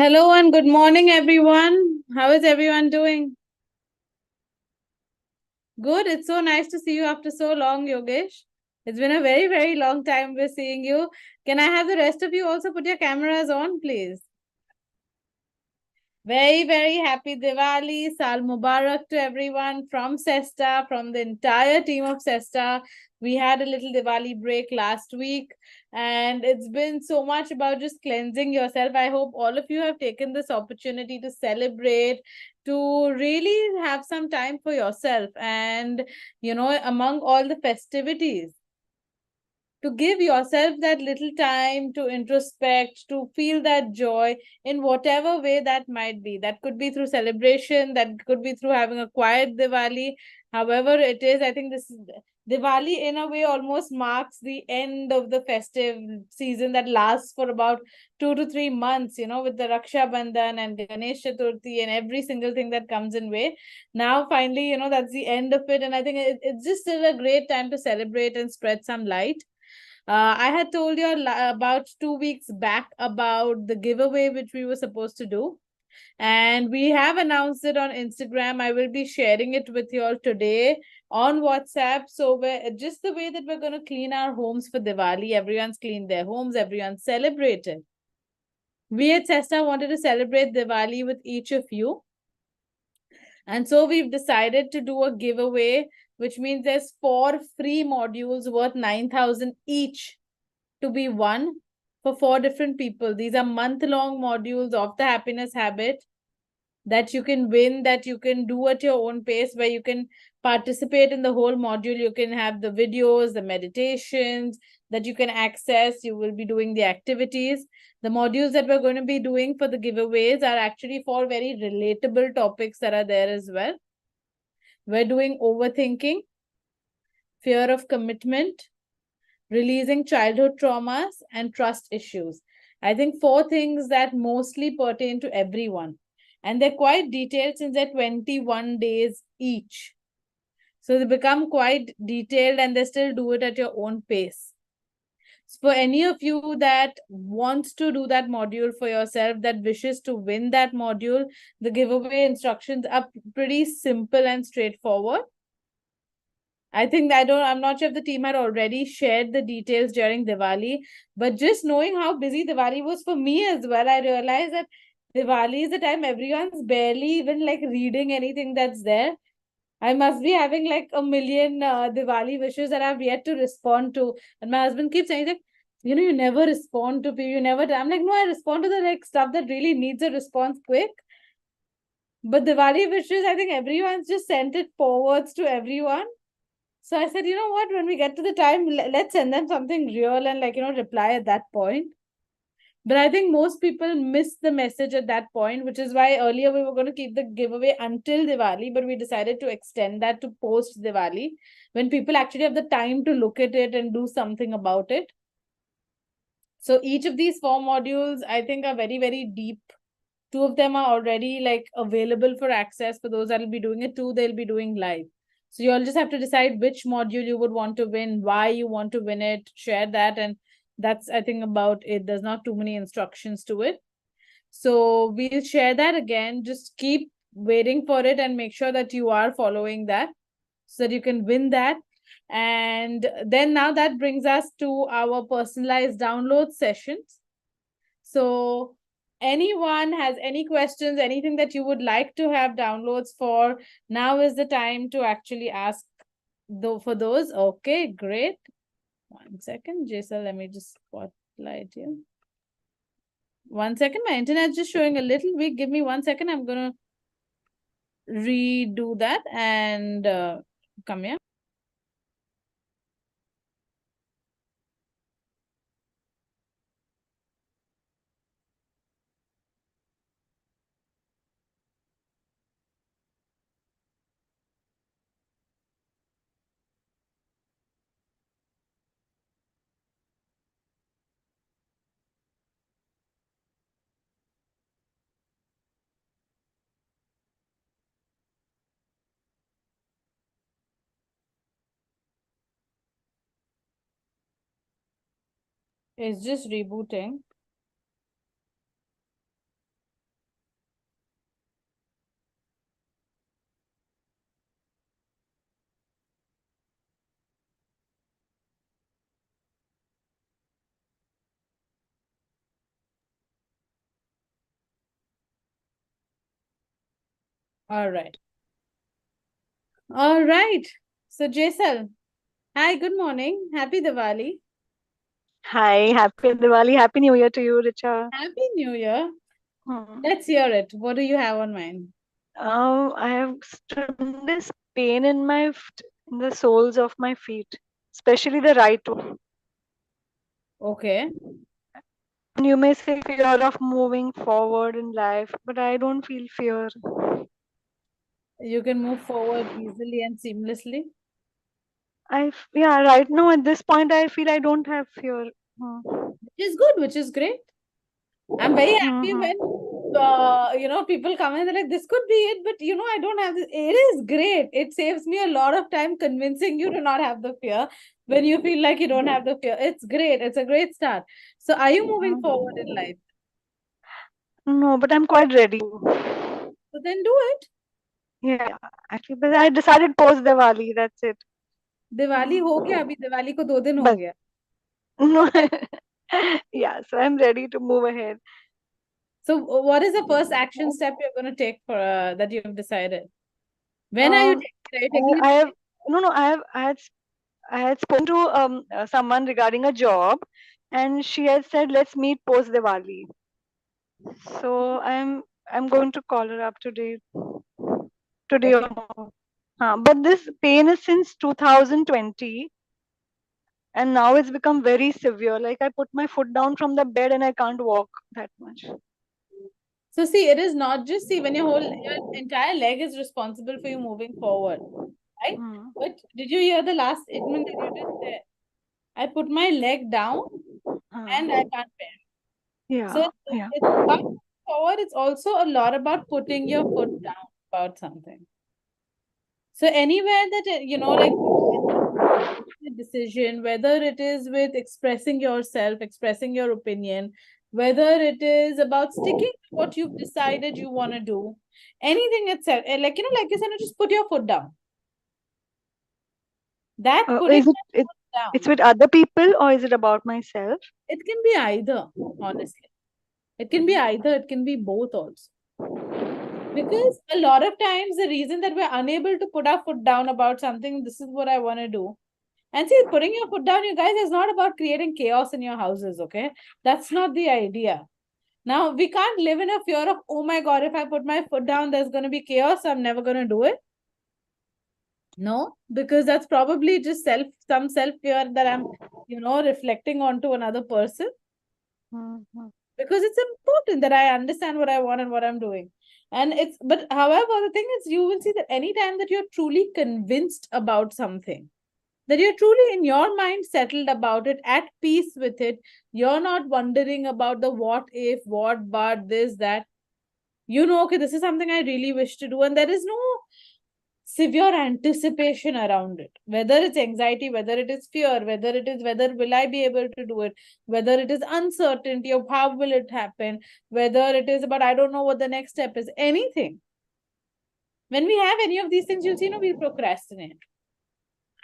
Hello and good morning, everyone. How is everyone doing? Good. It's so nice to see you after so long, Yogesh. It's been a very, very long time we're seeing you. Can I have the rest of you also put your cameras on, please? Very, very happy Diwali. Sal Mubarak to everyone from Sesta, from the entire team of Sesta. We had a little Diwali break last week, and it's been so much about just cleansing yourself. I hope all of you have taken this opportunity to celebrate, to really have some time for yourself. And, among all the festivities, to give yourself that little time to introspect, to feel that joy in whatever way that might be. That could be through celebration, that could be through having a quiet Diwali. However, it is, I think this Diwali in a way almost marks the end of the festive season that lasts for about 2 to 3 months, with the Raksha Bandhan and Ganesh Chaturthi and every single thing that comes in way. Now, finally, that's the end of it. And I think it's just still a great time to celebrate and spread some light. I had told you about 2 weeks back about the giveaway which we were supposed to do. And we have announced it on Instagram. I will be sharing it with you all today on WhatsApp. So we're just the way that we're going to clean our homes for Diwali. Everyone's cleaned their homes, everyone's celebrated. We at Cesta wanted to celebrate Diwali with each of you. And so we've decided to do a giveaway, which means there's 4 free modules worth 9,000 each to be won for 4 different people. These are month-long modules of the happiness habit that you can win, that you can do at your own pace, where you can participate in the whole module. You can have the videos, the meditations that you can access. You will be doing the activities. The modules that we're going to be doing for the giveaways are actually 4 very relatable topics that are there as well. We're doing overthinking, fear of commitment, releasing childhood traumas, and trust issues. I think 4 things that mostly pertain to everyone. And they're quite detailed since they're 21 days each. So they become quite detailed and they still do it at your own pace. So for any of you that wants to do that module for yourself, that wishes to win that module, the giveaway instructions are pretty simple and straightforward. I think I'm not sure if the team had already shared the details during Diwali, but just knowing how busy Diwali was for me as well, I realized that Diwali is the time everyone's barely even like reading anything that's there. I must be having like a million Diwali wishes that I've yet to respond to. And my husband keeps saying, like, you never respond to people, you never. I'm like, no, I respond to the like stuff that really needs a response quick. But Diwali wishes, I think everyone's just sent it forwards to everyone. So I said, you know what, when we get to the time, let's send them something real and like, reply at that point. But I think most people miss the message at that point, which is why earlier we were going to keep the giveaway until Diwali, but we decided to extend that to post Diwali when people actually have the time to look at it and do something about it. So each of these 4 modules, I think, are very, very deep. 2 of them are already like available for access for those that will be doing it. 2, they'll be doing live. So you all just have to decide which module you would want to win, why you want to win it, share that. And that's, I think, about it. There's not too many instructions to it. So we'll share that again. Just keep waiting for it and make sure that you are following that so that you can win that. And then now that brings us to our personalized download sessions. So anyone has any questions, anything that you would like to have downloads for, now is the time to actually ask for those. Okay, great. 1 second, Jason, let me just spotlight you. 1 second, my internet's just showing a little weak. Give me 1 second. I'm gonna redo that and come here. It's just rebooting. All right. All right. So, Jaisal, hi, good morning. Happy Diwali. Hi, happy Diwali, happy New Year to you, Richa. Happy New Year. Hmm. Let's hear it. What do you have on mind? I have tremendous pain in in the soles of my feet, especially the right one. Okay. And you may say fear of moving forward in life, but I don't feel fear. You can move forward easily and seamlessly. Yeah, right now at this point, I feel I don't have fear. Hmm. Which is good, which is great. I'm very happy Hmm. when people come in, they're like, this could be it, but I don't have this. It is great. It saves me a lot of time convincing you to not have the fear when you feel like you don't have the fear. It's great. It's a great start. So are you moving forward in life? No, but I'm quite ready. So then do it. Yeah, actually, but I decided post Diwali, that's it. Diwali Hmm. हो गया अभी दिवाली को 2 दिन हो But गया. no, yeah, so I'm ready to move ahead. So what is the first action step you're going to take for that you've decided? When are you Um, taking it? Are you taking it I have today? no, no. I had spoken to someone regarding a job, and she had said let's meet post Diwali. So I'm going to call her up today or Okay. tomorrow. But this pain is since 2020, and now it's become very severe. Like I put my foot down from the bed and I can't walk that much. So see, it is not just see when your entire leg is responsible for you moving forward, right? Hmm. But did you hear the last statement that you just said? I put my leg down and I Uh, can't bear. So yeah, yeah. it's about forward. It's also a lot about putting your foot down about something. So anywhere that like the decision, whether it is with expressing yourself, expressing your opinion, whether it is about sticking to what you've decided you want to do, anything itself, like like you said, just put your foot down. That putting Is it, that it foot it's down, with other people or is it about myself? it can be either, honestly. It can be either, it can be both also. Because a lot of times the reason that we're unable to put our foot down about something, this is what I want to do. And see, putting your foot down, you guys, is not about creating chaos in your houses, okay? That's not the idea. Now, we can't live in a fear of, oh my God, if I put my foot down, there's going to be chaos. I'm never going to do it. No, because that's probably just some self fear that I'm, reflecting onto another person. Mhm. Because it's important that I understand what I want and what I'm doing. And but however, the thing is, you will see that anytime that you're truly convinced about something, that you're truly in your mind settled about it, at peace with it, you're not wondering about the what if, what, but, this, that. Okay, this is something I really wish to do, and there is no severe anticipation around it. Whether it's anxiety, whether it is fear, whether will I be able to do it, whether it is uncertainty of how will it happen, whether it is about I don't know what the next step is, anything. When we have any of these things, you'll see, we procrastinate.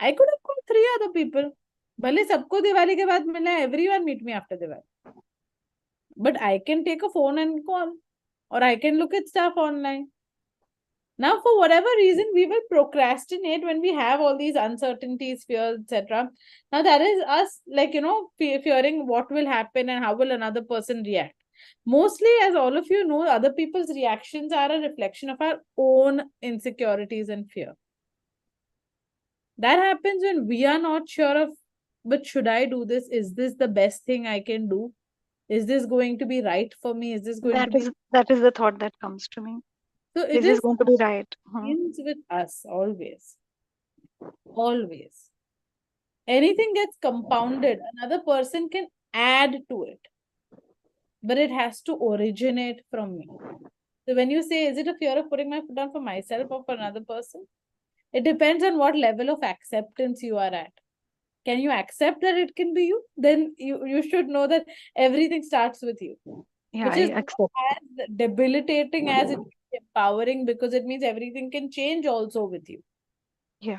I could have called 3 other people. भले सबको दिवाली के बाद मिलना है, everyone meet me after Diwali. But I can take a phone and call, or I can look at stuff online. Now, for whatever reason, we will procrastinate when we have all these uncertainties, fears, etc. Now, that is us, like, fearing what will happen and how will another person react. Mostly, as all of you know, other people's reactions are a reflection of our own insecurities and fear. That happens when we are not sure of, but should I do this? Is this the best thing I can do? Is this going to be right for me? Is this going to be That is the thought that comes to me. so? It Is this is going to be right? begins with us always, always. Anything gets compounded, another person can add to it, but it has to originate from me. So when you say, is it a fear of putting my foot down for myself or for another person? It depends on what level of acceptance you are at. Can you accept that it can be you? Then you should know that everything starts with you, Yeah, which I is accept. not as debilitating as it is empowering, because it means everything can change also with you, Yeah,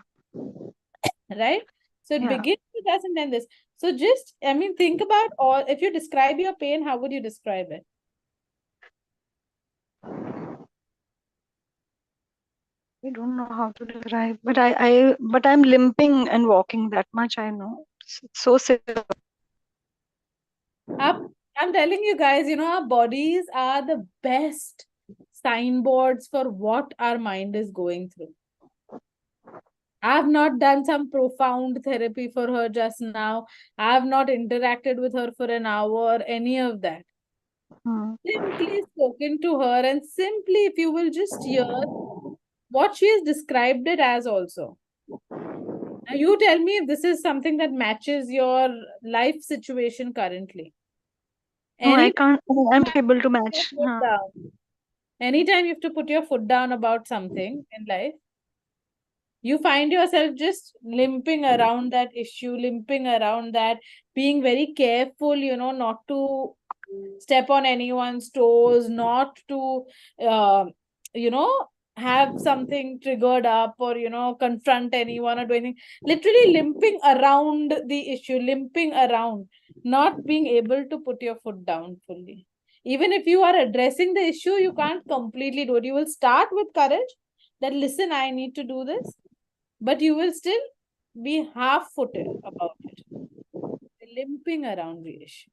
right? So it yeah. begins with us and then this. So just, I mean, think about all, if you describe your pain, how would you describe it? I don't know how to describe, but I'm limping and walking. That much I know. It's so severe. Our, I'm telling you guys, our bodies are the best signboards for what our mind is going through. I've not done some profound therapy for her just now. I've not interacted with her for an hour, any of that. Simply spoken to her, and simply, if you will just hear what she has described it as, also. Now, you tell me if this is something that matches your life situation currently. No, I Anytime can't. I'm not able to you put your match. foot down, anytime you have to put your foot down about something in life, you find yourself just limping around that issue, limping around that, being very careful, not to step on anyone's toes, not to, uh, you know, have something triggered up, or, confront anyone or do anything. Literally limping around the issue, limping around, not being able to put your foot down fully. Even if you are addressing the issue, you can't completely do it. You will start with courage that, listen, I need to do this, but you will still be half-footed about it, limping around the issue.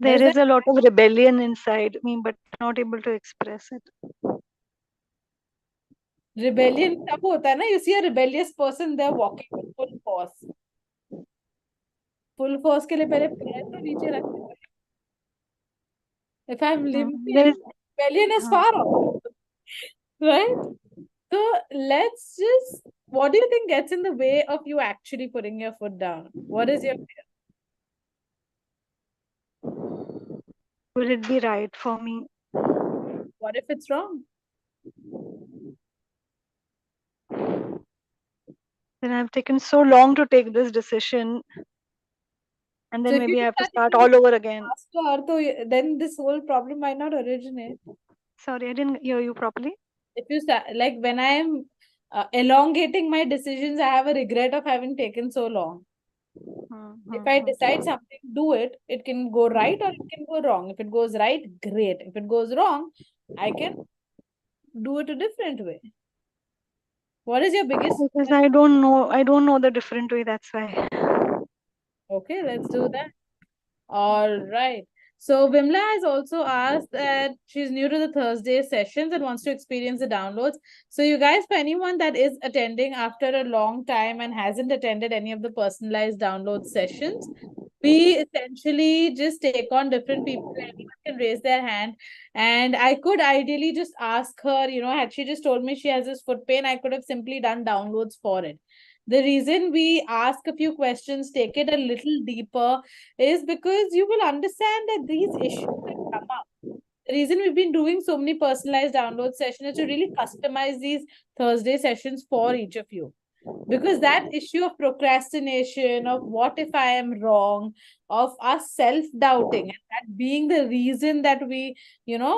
There Does that is a lot of rebellion inside me, but not able to express it. rebellion तब होता है ना? You see a rebellious person, they're walking with full force. Full force के लिए पहले पैर तो नीचे रखने पड़ेंगे. If I'm There limping, is. rebellion is far off, right? So let's just. What do you think gets in the way of you actually putting your foot down? What is your fear? Will it be right for me? What if it's wrong? Then I've taken so long to take this decision, and So then if you maybe I do have to that, start you all over again. ask her, so then this whole problem might not originate. Sorry, I didn't hear you properly. If you start, like when I am elongating my decisions, I have a regret of having taken so long. If I decide something, do it. It can go right or it can go wrong. If it goes right, great. If it goes wrong, I can do it a different way. What is your biggest Because fear? I don't know the different way. That's why. Okay, let's do that. All right. So Vimla has also asked that she's new to the Thursday sessions and wants to experience the downloads. So you guys, for anyone that is attending after a long time and hasn't attended any of the personalized download sessions, we essentially just take on different people. Anyone can raise their hand. And I could ideally just ask her, had she just told me she has this foot pain, I could have simply done downloads for it. The reason we ask a few questions, take it a little deeper, is because you will understand that these issues that come up. The reason we've been doing so many personalized download sessions is to really customize these Thursday sessions for each of you. Because that issue of procrastination, of what if I am wrong, of us self-doubting, and that being the reason that we,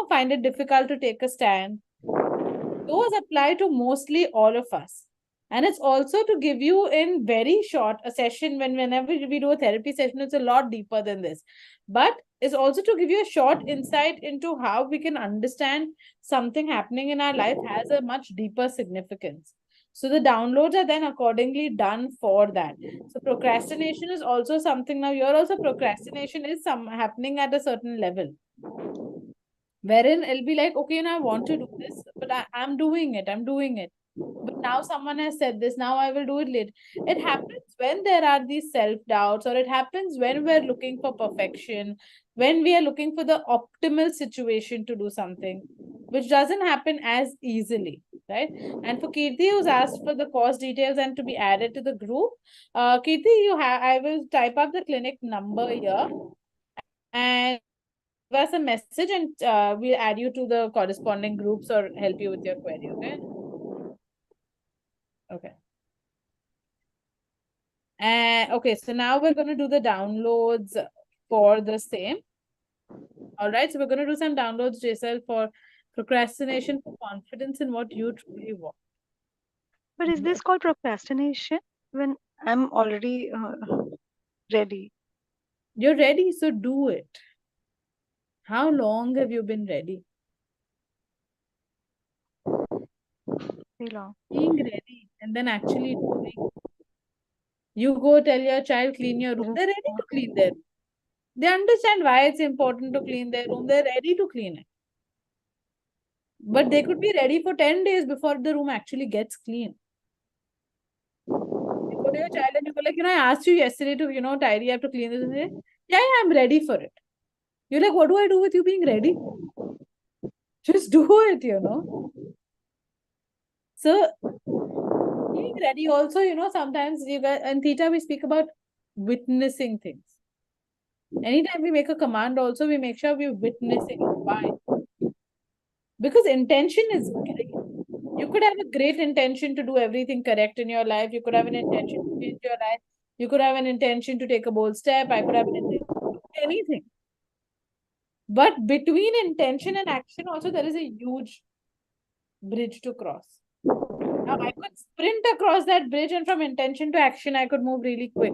find it difficult to take a stand, those apply to mostly all of us. And it's also to give you in very short a session. Whenever we do a therapy session, it's a lot deeper than this, but it's also to give you a short insight into how we can understand something happening in our life has a much deeper significance. So the downloads are then accordingly done for that. So procrastination is also something. Now you're also, procrastination is some happening at a certain level, wherein it'll be like, okay, I want to do this, but I'm doing it. I'm doing it. But now someone has said this, now I will do it later. It happens when there are these self-doubts, or it happens when we're looking for perfection, when we are looking for the optimal situation to do something, which doesn't happen as easily, right? And for Kirti, who's asked for the course details and to be added to the group, Kirti, I will type up the clinic number here, and give us a message, and we'll add you to the corresponding groups or help you with your query. Okay. Okay. And okay, so now we're going to do the downloads for the same. All right. So we're going to do some downloads, Jaisal, for procrastination, for confidence in what you truly want. But is this called procrastination when I'm already ready? You're ready, so do it. How long have you been ready? Being ready and then actually doing. You go tell your child, clean your room. They're ready to clean their room. They understand why it's important to clean their room. They're ready to clean it. But they could be ready for 10 days before the room actually gets clean. You go to your child and you go like, I asked you yesterday to, tidy up, to clean this. And say, yeah, I'm ready for it. You're like, what do I do with you being ready? Just do it. So being ready also, sometimes you guys, and Theta, we speak about witnessing things. Anytime we make a command also, we make sure we're witnessing it. Why? Because intention is great. You could have a great intention to do everything correct in your life. You could have an intention to change your life. You could have an intention to take a bold step. I could have an intention to do anything. But between intention and action also, there is a huge bridge to cross. Now, I could sprint across that bridge, and from intention to action, I could move really quick.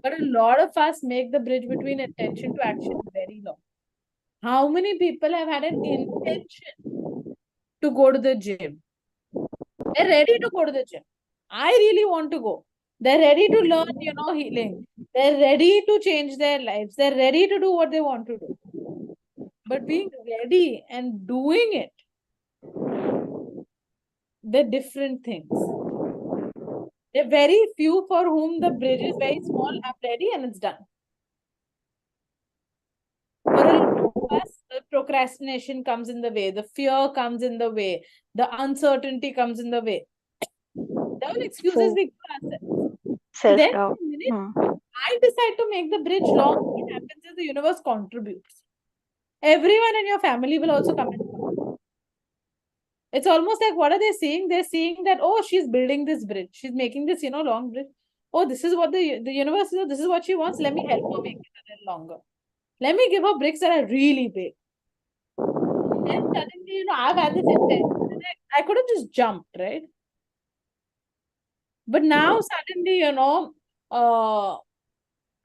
But a lot of us make the bridge between intention to action very long. How many people have had an intention to go to the gym? They're ready to go to the gym. I really want to go. They're ready to learn, healing. They're ready to change their lives. They're ready to do what they want to do. But being ready and doing it, they're different things. There are very few for whom the bridge is very small. I'm ready and it's done. For a lot of us, the procrastination comes in the way, the fear comes in the way, the uncertainty comes in the way. There are excuses we give ourselves. And then the minute I decide to make the bridge long, what happens is the universe contributes. Everyone in your family will also come and support. It's almost like, what are they seeing? They're seeing that, oh, she's building this bridge. She's making this, long bridge. Oh, this is what the universe is. This is what she wants. Let me help her make it a little longer. Let me give her bricks that are really big. Then suddenly, I've had this intention. I could have just jumped, right? But now suddenly,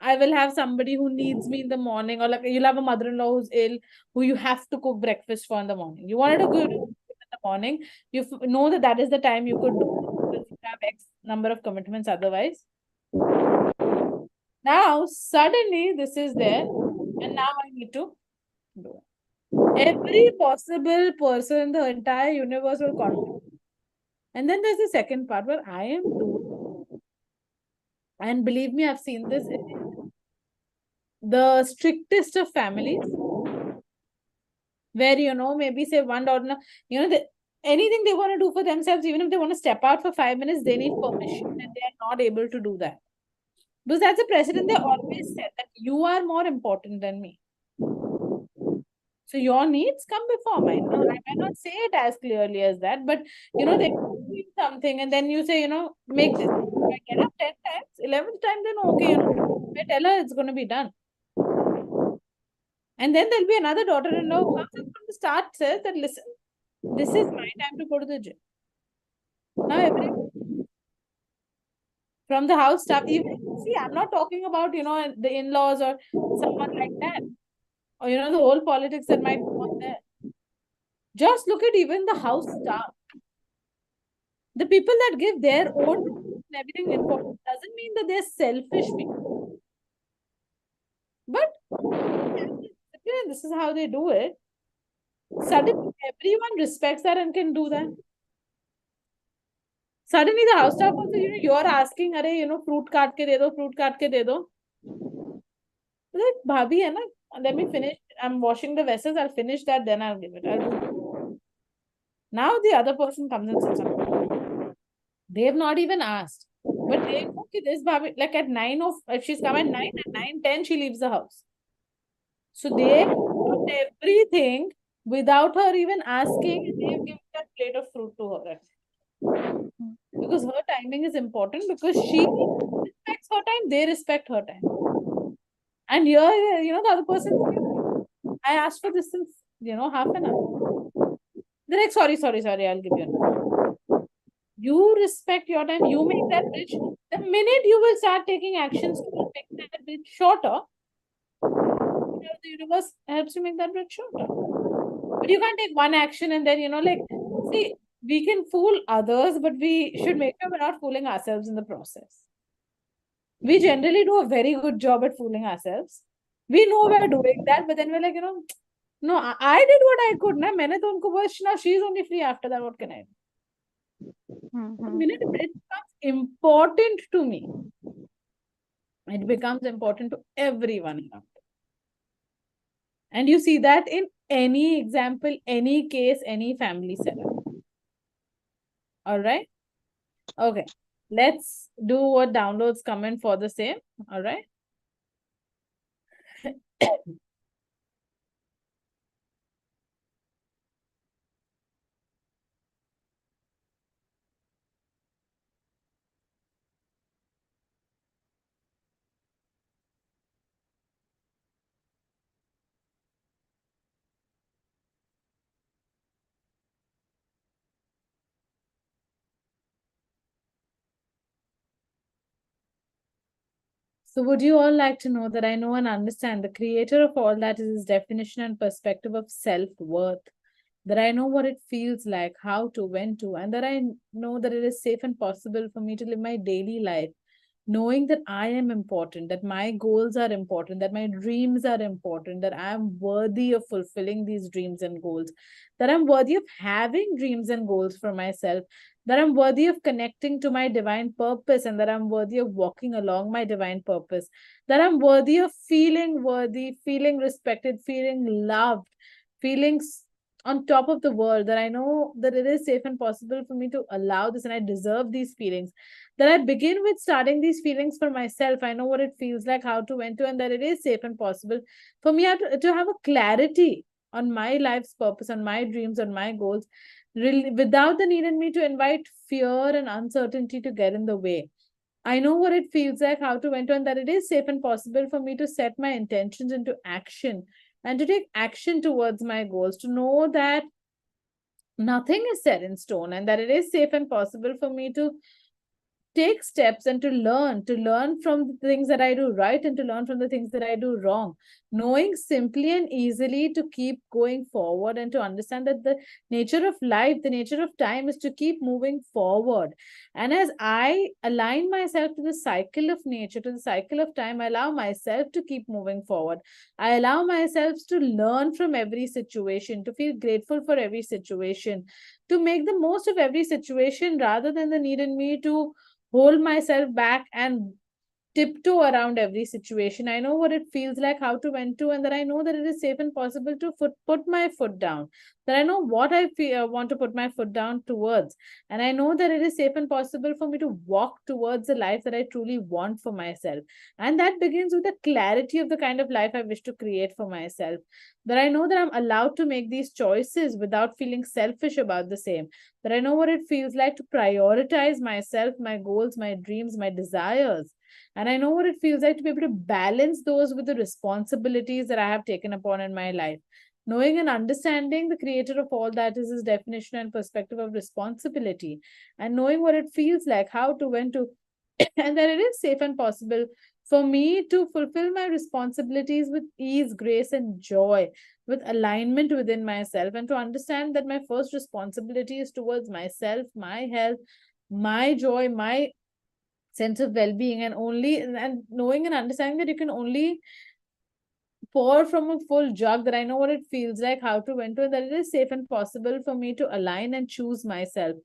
I will have somebody who needs me in the morning, or like you'll have a mother-in-law who's ill, who you have to cook breakfast for in the morning. You wanted to go in the morning, you know that is the time you could do it because you have X number of commitments otherwise. Now, suddenly, this is there, and now I need to do it. Every possible person in the entire universe will contribute. And then there's the second part where I am doing, and believe me, I've seen this in the strictest of families, where maybe say one daughter, anything they want to do for themselves, even if they want to step out for 5 minutes, they need permission, and they are not able to do that. Because that's a precedent they always said, that you are more important than me. So your needs come before mine. Now, I might not say it as clearly as that, but they're doing something, and then you say, make this. If I get up 10 times, 11th time, then okay, I tell her it's going to be done. And then there'll be another daughter-in-law who comes and from the start says that, listen, this is my time to go to the gym. Now, from the house staff, even, see, I'm not talking about, the in-laws or someone like that, or, the whole politics that might go on there. Just look at even the house staff. The people that give their own and everything important doesn't mean that they're selfish people. But this is how they do it. Suddenly, everyone respects that and can do that. Suddenly, the house staff also, you're asking, fruit kaat ke de do, fruit kaat ke de do. Like, bhabhi hai na, let me finish. I'm washing the vessels. I'll finish that, then I'll give it. I'll do. Now the other person comes and sits on. They've not even asked. But they know this bhabhi, like at 9 of, if she's come at 9, at 9:10, she leaves the house. So they put everything without her even asking, and they've given that plate of fruit to her. Because her timing is important, because she respects her time, they respect her time. And here, the other person, I asked for this since, half an hour. They're like, sorry, I'll give you another. You respect your time, you make that bridge. The minute you will start taking actions to make that bridge shorter, the universe helps you make that bridge shorter. But you can't take one action and then, see, We can fool others, but we should make sure we're not fooling ourselves in the process. We generally do a very good job at fooling ourselves. We know we're doing that, but then we're like, no, I did what I could. Na, maine to unko bola, now she's only free after that. What can I do? The Mhm. minute it becomes important to me, it becomes important to everyone around. And you see that in any example, any case, any family setup. All right. Okay. Let's do what downloads come in for the same. All right. So, would you all like to know that I know and understand the creator of all that is his definition and perspective of self worth? That I know what it feels like, how to, when to, and that I know that it is safe and possible for me to live my daily life, knowing that I am important, that my goals are important, that my dreams are important, that I am worthy of fulfilling these dreams and goals, that I'm worthy of having dreams and goals for myself, that I'm worthy of connecting to my divine purpose, and that I'm worthy of walking along my divine purpose, that I'm worthy of feeling worthy, feeling respected, feeling loved, feeling on top of the world, that I know that it is safe and possible for me to allow this and I deserve these feelings. That I begin with starting these feelings for myself. I know what it feels like, how to, when to, and that it is safe and possible for me to have a clarity on my life's purpose, on my dreams, on my goals, really, without the need in me to invite fear and uncertainty to get in the way. I know what it feels like, how to, when to, and that it is safe and possible for me to set my intentions into action and to take action towards my goals, to know that nothing is set in stone and that it is safe and possible for me to take steps and to learn from the things that I do right and to learn from the things that I do wrong, knowing simply and easily to keep going forward and to understand that the nature of life, the nature of time is to keep moving forward. And as I align myself to the cycle of nature, to the cycle of time, I allow myself to keep moving forward. I allow myself to learn from every situation, to feel grateful for every situation, to make the most of every situation rather than the need in me to hold myself back and tiptoe around every situation. I know what it feels like, how to, when to, and that I know that it is safe and possible to put my foot down. That I know what I want to put my foot down towards. And I know that it is safe and possible for me to walk towards the life that I truly want for myself. And that begins with the clarity of the kind of life I wish to create for myself. That I know that I'm allowed to make these choices without feeling selfish about the same. That I know what it feels like to prioritize myself, my goals, my dreams, my desires, and I know what it feels like to be able to balance those with the responsibilities that I have taken upon in my life. Knowing and understanding the creator of all that is his definition and perspective of responsibility, and knowing what it feels like, how to, when to, and that it is safe and possible for me to fulfill my responsibilities with ease, grace, and joy, with alignment within myself, and to understand that my first responsibility is towards myself, my health, my joy, my sense of well-being, and knowing and understanding that you can only pour from a full jug, that I know what it feels like, how to, when to, and that it is safe and possible for me to align and choose myself,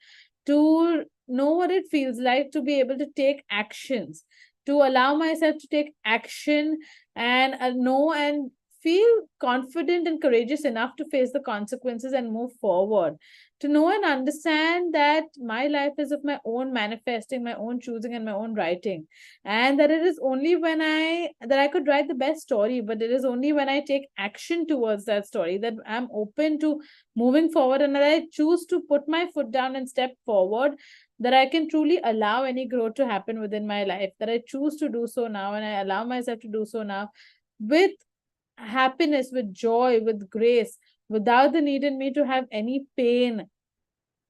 to know what it feels like to be able to take actions, to allow myself to take action and know and feel confident and courageous enough to face the consequences and move forward, to know and understand that my life is of my own manifesting, my own choosing, and my own writing, and that it is only when I could write the best story, but it is only when I take action towards that story, that I'm open to moving forward, and that I choose to put my foot down and step forward, that I can truly allow any growth to happen within my life, that I choose to do so now, and I allow myself to do so now with happiness, with joy, with grace, without the need in me to have any pain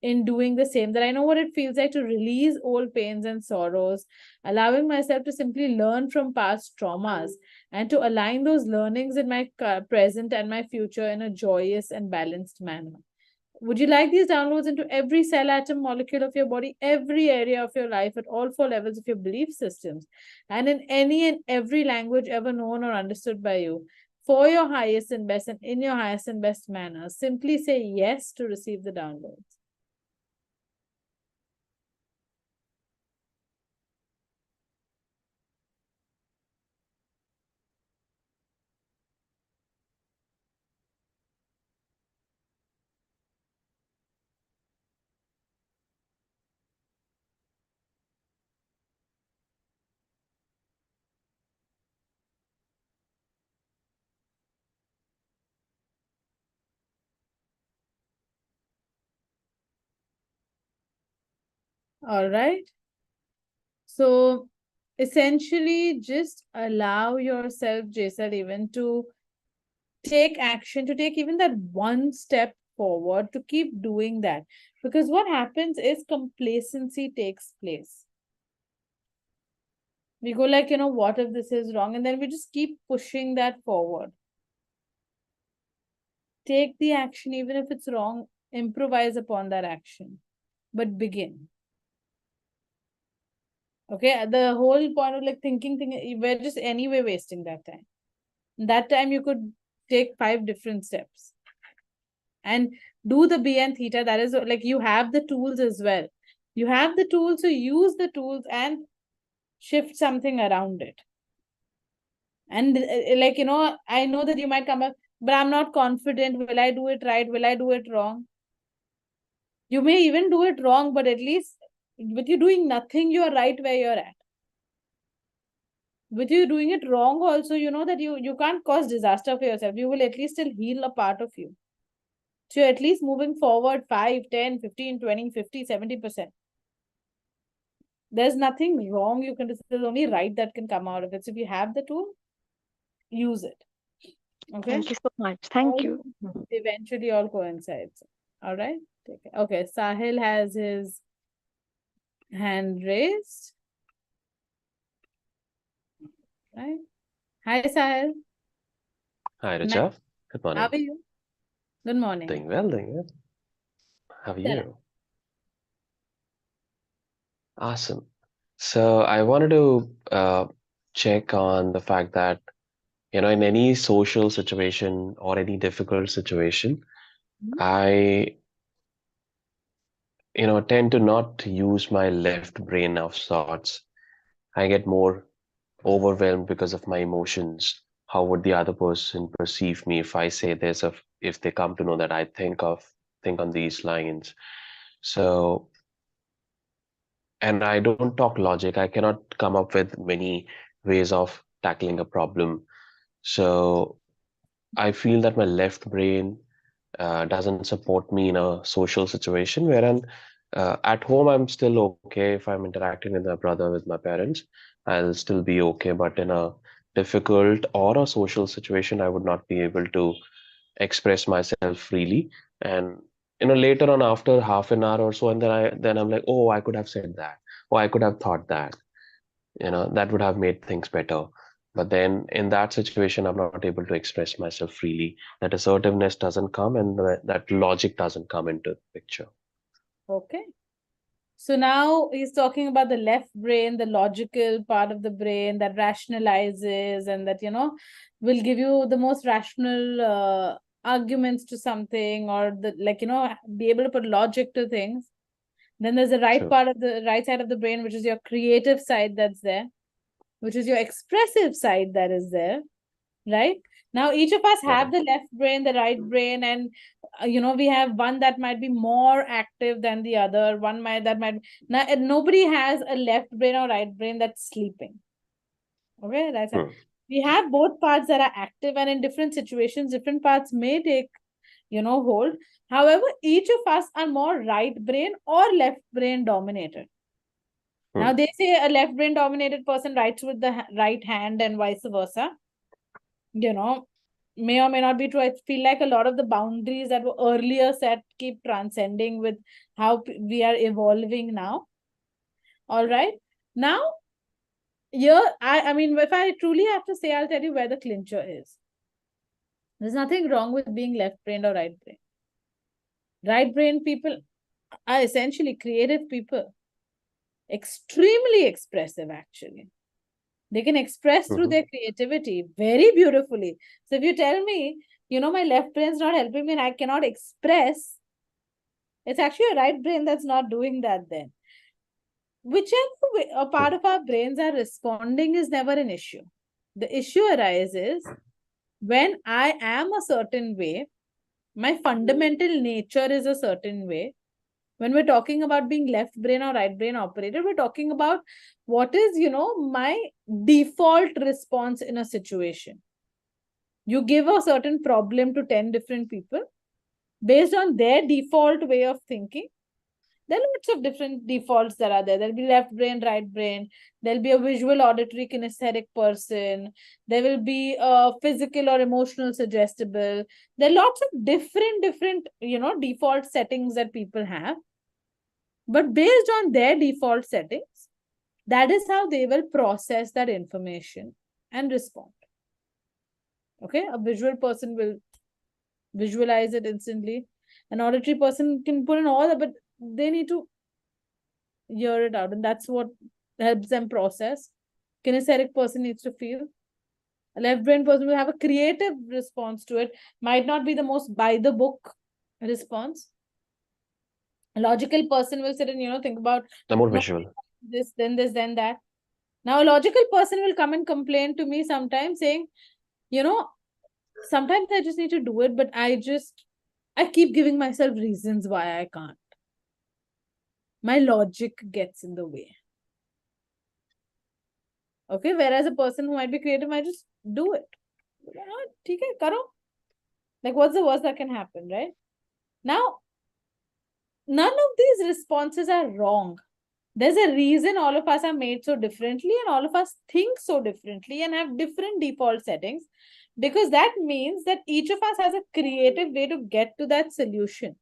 in doing the same, that I know what it feels like to release old pains and sorrows, allowing myself to simply learn from past traumas and to align those learnings in my present and my future in a joyous and balanced manner. Would you like these downloads into every cell, atom, molecule of your body, every area of your life, at all four levels of your belief systems, and in any and every language ever known or understood by you, for your highest and best and in your highest and best manner? Simply say yes to receive the downloads. All right. So essentially, just allow yourself, Jason, even to take action, to take even that one step forward, to keep doing that. Because what happens is complacency takes place. We go like, what if this is wrong? And then we just keep pushing that forward. Take the action, even if it's wrong, improvise upon that action, but begin. Okay, the whole point of like thinking, we're just anyway wasting that time. That time you could take 5 different steps and do the B and theta. That is like you have the tools as well. You have the tools, so use the tools and shift something around it. And like, I know that you might come up, but I'm not confident. Will I do it right? Will I do it wrong? You may even do it wrong, but at least with you doing nothing, you are right where you're at. With you doing it wrong also, you know that you can't cause disaster for yourself. You will at least still heal a part of you. So you're at least moving forward 5, 10, 15, 20, 50, 70%. There's nothing wrong you can do. There's only right that can come out of it. So if you have the tool, use it. Okay? Thank you so much. Thank you. Eventually all coincides. All right? Okay, Sahil has his hand raised. Right? Hi, Sahil. Hi, Richa. Good How morning. are you? Good morning. Doing well, doing well. How are you? Awesome. So I wanted to check on the fact that, in any social situation or any difficult situation, Mhm. I, tend to not use my left brain of sorts. I get more overwhelmed because of my emotions. How would the other person perceive me if I say this, if they come to know that I think on these lines? So, and I don't talk logic. I cannot come up with many ways of tackling a problem. So I feel that my left brain doesn't support me in a social situation, wherein at home I'm still okay if I'm interacting with my brother, with my parents, I'll still be okay. But in a difficult or a social situation, I would not be able to express myself freely. And later on, after half an hour or so, and then I'm like, oh, I could have said that, or I could have thought that, that would have made things better. But then in that situation, I'm not able to express myself freely. That assertiveness doesn't come, and that logic doesn't come into the picture. Okay. So now he's talking about the left brain, the logical part of the brain that rationalizes and that, will give you the most rational arguments to something, or the like, be able to put logic to things. Then there's the right True. part of the right side of the brain, which is your creative side that's there, which is your expressive side that is there, right? Now each of us have Uh-huh. the left brain, the right brain, and we have one that might be more active than the other. One might that might now nobody has a left brain or right brain that's sleeping. Okay, that's it. Hmm. We have both parts that are active, and in different situations different parts may take hold. However, each of us are more right brain or left brain dominated. Now Hmm. they say a left brain dominated person writes with the right hand and vice versa. you know may or may not be true. I feel like a lot of the boundaries that were earlier set keep transcending with how we are evolving now. All right. Now, here, I mean, if I truly have to say, I'll tell you where the clincher is. There's nothing wrong with being left brained or right brained. Right brain people are essentially creative people, extremely expressive, actually. They can express through their creativity very beautifully. So if you tell me, my left brain's not helping me and I cannot express, it's actually a right brain that's not doing that then. Whichever way, a part of our brains are responding is never an issue. The issue arises when I am a certain way, my fundamental nature is a certain way. When we're talking about being left brain or right brain operator, we're talking about what is, my default response in a situation. You give a certain problem to 10 different people based on their default way of thinking. There are lots of different defaults that are there. There'll be left brain, right brain. There'll be a visual, auditory, kinesthetic person. There will be a physical or emotional suggestible. There are lots of different, default settings that people have. But based on their default settings, that is how they will process that information and respond. Okay, a visual person will visualize it instantly. An auditory person can put in all that, but they need to hear it out, and that's what helps them process. Kinesthetic person needs to feel. A left brain person will have a creative response to it, might not be the most by the book response. A logical person will sit and think about The more no, visual. this, then that. Now, a logical person will come and complain to me sometimes saying, sometimes I just need to do it, but I keep giving myself reasons why I can't. My logic gets in the way. Okay, whereas a person who might be creative might just do it. Okay, karo. Like, what's the worst that can happen, right? Now, none of these responses are wrong. There's a reason all of us are made so differently and all of us think so differently and have different default settings, because that means that each of us has a creative way to get to that solution.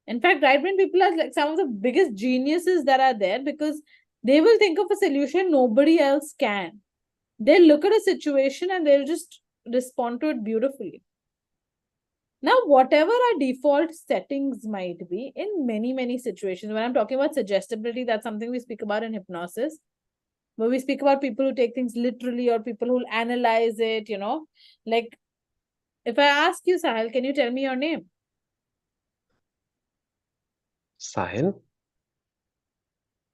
In fact, right brain people are like some of the biggest geniuses that are there because they will think of a solution nobody else can. They'll look at a situation and they'll just respond to it beautifully. Now, whatever our default settings might be in many situations, when I'm talking about suggestibility, that's something we speak about in hypnosis, where we speak about people who take things literally or people who analyze it, Like, if I ask you, Sahil, can you tell me your name? Sahil?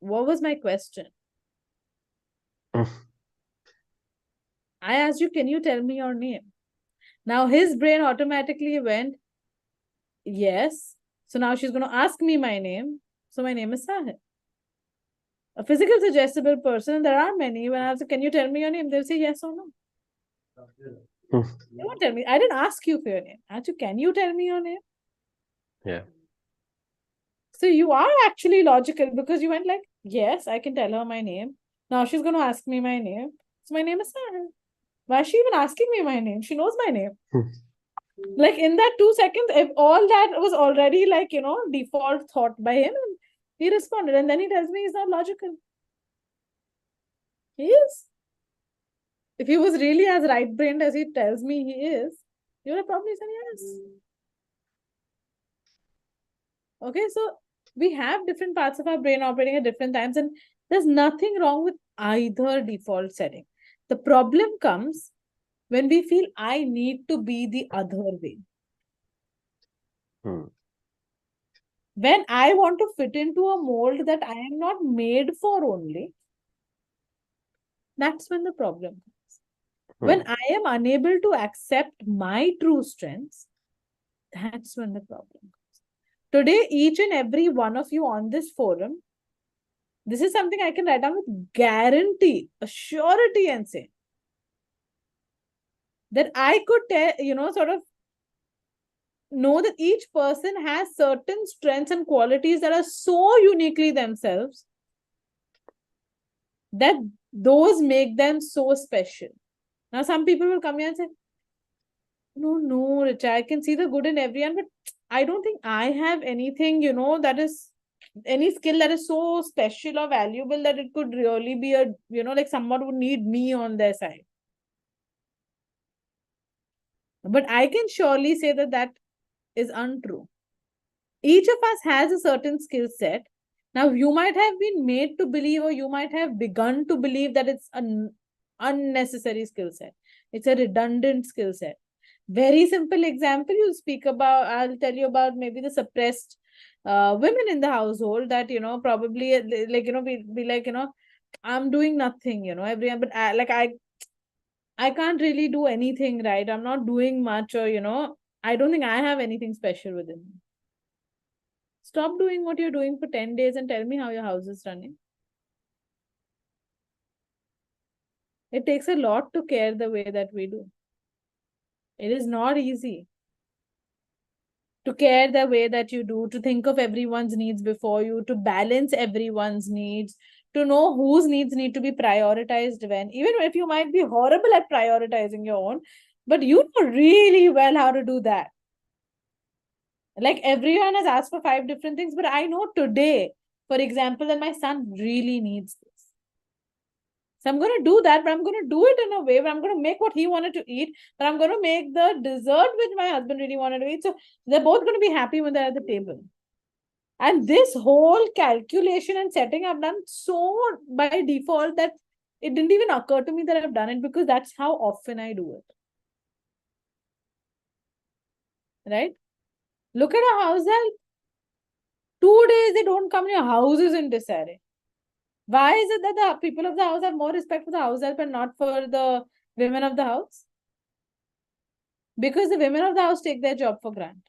What was my question? Mm. I asked you, can you tell me your name? Now, his brain automatically went, yes. So now she's going to ask me my name. So my name is Sahil. A physical suggestible person, there are many. When I ask, can you tell me your name? They'll say yes or no. Mm. They won't tell me. I didn't ask you for your name. I asked you, can you tell me your name? Yeah. So you are actually logical because you went like, yes, I can tell her my name. Now she's going to ask me my name. So my name is Sahil. Why is she even asking me my name? She knows my name. Mm. Like in that 2 seconds, if all that was already like, default thought by him, and he responded. And then he tells me he's not logical. He is. If he was really as right brained as he tells me he is, you would have probably said yes. Okay, so we have different parts of our brain operating at different times, and there's nothing wrong with either default setting. The problem comes when we feel I need to be the other way. Mm. When I want to fit into a mold that I am not made for only, that's when the problem comes. When Mm. I am unable to accept my true strengths, that's when the problem comes. Today, each and every one of you on this forum, this is something I can write down with guarantee, a surety, and say that I could tell, sort of know that each person has certain strengths and qualities that are so uniquely themselves that those make them so special. Now, some people will come here and say, no, Richa, I can see the good in everyone, but I don't think I have anything, that is any skill that is so special or valuable that it could really be like someone would need me on their side. But I can surely say that that is untrue. Each of us has a certain skill set. Now, you might have been made to believe, or you might have begun to believe that it's an unnecessary skill set. It's a redundant skill set. Very simple example you'll speak about, I'll tell you about maybe the suppressed women in the household that, probably like, be like, I'm doing nothing, every, but I can't really do anything, right? I'm not doing much, or, I don't think I have anything special within me. Stop doing what you're doing for 10 days and tell me how your house is running. It takes a lot to care the way that we do. It is not easy to care the way that you do, to think of everyone's needs before you, to balance everyone's needs, to know whose needs need to be prioritized when, even if you might be horrible at prioritizing your own, but you know really well how to do that. Like everyone has asked for 5 different things, but I know today, for example, that my son really needs this. So I'm going to do that, but I'm going to do it in a way where I'm going to make what he wanted to eat, but I'm going to make the dessert which my husband really wanted to eat. So they're both going to be happy when they're at the table. And this whole calculation and setting I've done so by default that it didn't even occur to me that I've done it, because that's how often I do it. Right? Look at a house help. 2 days they don't come, your house is in disarray. Why is it that the people of the house have more respect for the house help and not for the women of the house? Because the women of the house take their job for granted.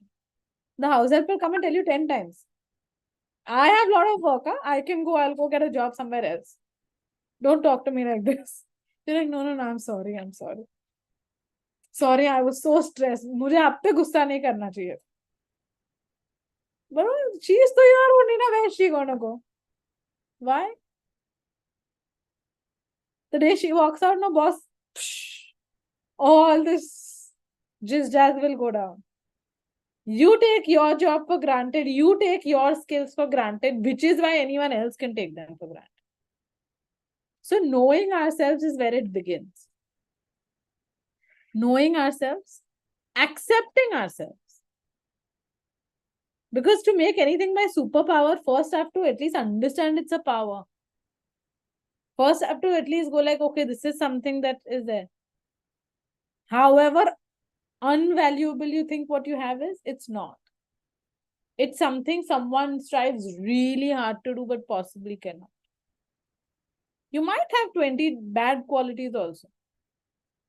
The house help will come and tell you 10 times. I have a lot of work. Huh? I'll go get a job somewhere else. Don't talk to me like this. You're like, no, I'm sorry. Sorry, I was so stressed. मुझे आप पे गुस्सा नहीं करना चाहिए. But she's तो your only ना, where is she gonna go? Why? The day she walks out, no boss, all this jizz jazz will go down. You take your job for granted. You take your skills for granted, which is why anyone else can take them for granted. So knowing ourselves is where it begins. Knowing ourselves, accepting ourselves. Because to make anything my superpower, first I have to at least understand it's a power. First I have to at least go like, okay, this is something that is there. However unvaluable you think what you have is, it's not. It's something someone strives really hard to do but possibly cannot. You might have 20 bad qualities also.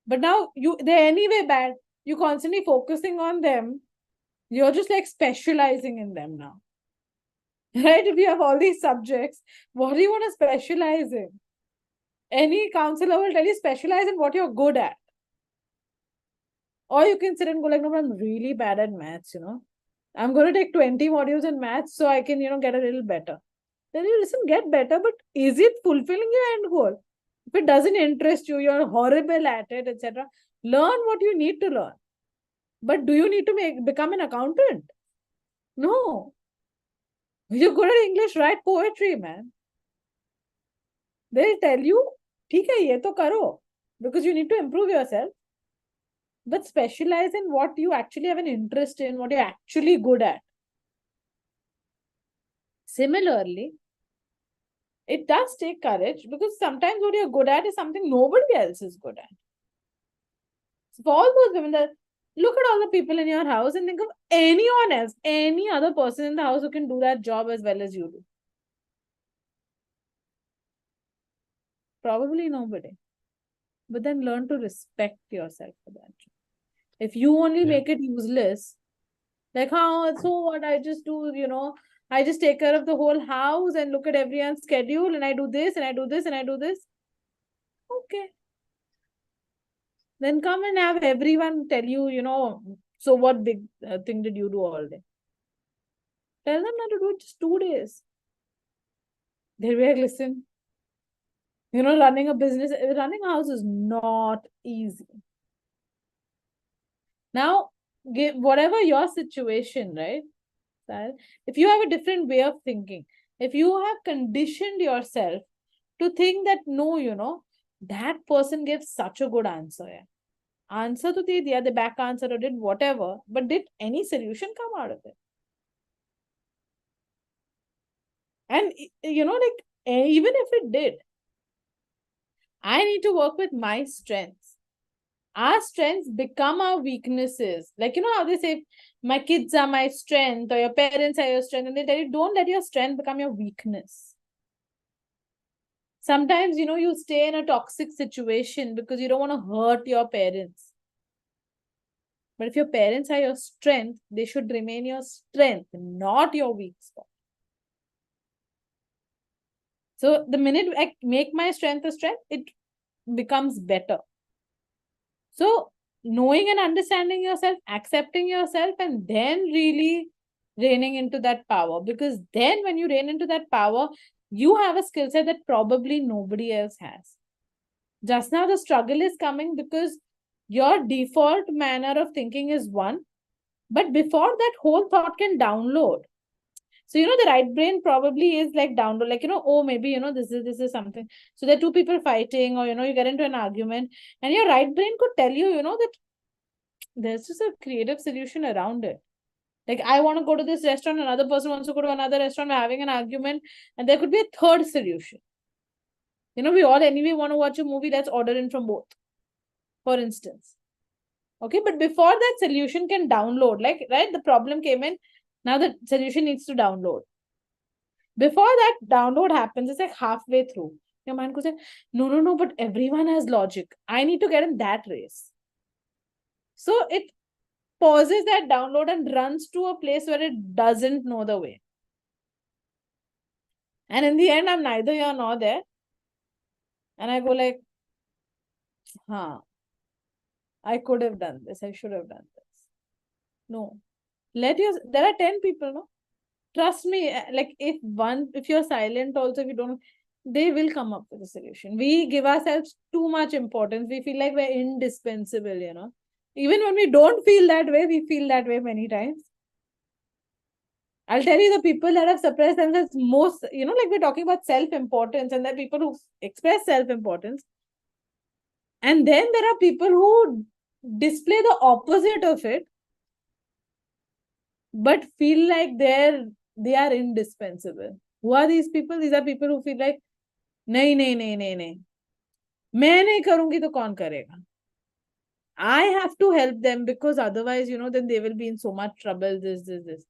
But now they're anyway bad. You're constantly focusing on them. You're just like specializing in them now. Right? If you have all these subjects, what do you want to specialize in? Any counselor will tell you specialize in what you're good at. Or you can sit and go like, no, I'm really bad at maths, I'm going to take 20 modules in maths so I can, get a little better. Then you listen, get better, but is it fulfilling your end goal? If it doesn't interest you, you're horrible at it, etc. Learn what you need to learn. But do you need to become an accountant? No. You're good at English, write poetry, man. They'll tell you, ठीक है ये तो करो, because you need to improve yourself. But specialize in what you actually have an interest in, what you're actually good at. Similarly, it does take courage, because sometimes what you're good at is something nobody else is good at. So for all those women, look at all the people in your house and think of anyone else, any other person in the house who can do that job as well as you do. Probably nobody. But then learn to respect yourself for that job. If you only make it useless, like, so what, I just do, I just take care of the whole house and look at everyone's schedule and I do this and I do this and I do this. Okay. Then come and have everyone tell you, so what big thing did you do all day? Tell them not to do it just 2 days. They'll be like, listen, running a business, running a house is not easy. Now, whatever your situation, right? If you have a different way of thinking, if you have conditioned yourself to think that, no, that person gives such a good answer. Yeah. Answer to the back answer or did whatever, but did any solution come out of it? And like even if it did, I need to work with my strengths. Our strengths become our weaknesses. Like, how they say, my kids are my strength, or your parents are your strength, and they tell you, don't let your strength become your weakness. Sometimes, you stay in a toxic situation because you don't want to hurt your parents. But if your parents are your strength, they should remain your strength, not your weak spot. So the minute I make my strength a strength, it becomes better. So knowing and understanding yourself, accepting yourself, and then really reining into that power. Because then when you rein into that power, you have a skill set that probably nobody else has. Just now the struggle is coming because your default manner of thinking is one, but before that whole thought can download. So the right brain probably is like download, like oh, maybe this is something. So there are two people fighting, or you get into an argument, and your right brain could tell you, that there's just a creative solution around it. Like, I want to go to this restaurant, another person wants to go to another restaurant, we're having an argument, and there could be a third solution. We all anyway want to watch a movie, let's order in from both, for instance. Okay, but before that solution can download, like, right, the problem came in, now the solution needs to download. Before that download happens, it's like halfway through. Your mind could say, no, but everyone has logic. I need to get in that race. So it pauses that download and runs to a place where it doesn't know the way. And in the end, I'm neither here nor there. And I go like, I could have done this. I should have done this. No. There are 10 people, no? Trust me, like if you're silent also, if you don't, they will come up with a solution. We give ourselves too much importance. We feel like we're indispensable. Even when we don't feel that way, we feel that way many times. I'll tell you, the people that have suppressed themselves most, like we're talking about self-importance, and there are people who express self-importance. And then there are people who display the opposite of it, but feel like they are indispensable. Who are these people? These are people who feel like, नहीं, मैं नहीं करूंगी तो कौन करेगा? I have to help them because otherwise, then they will be in so much trouble. This.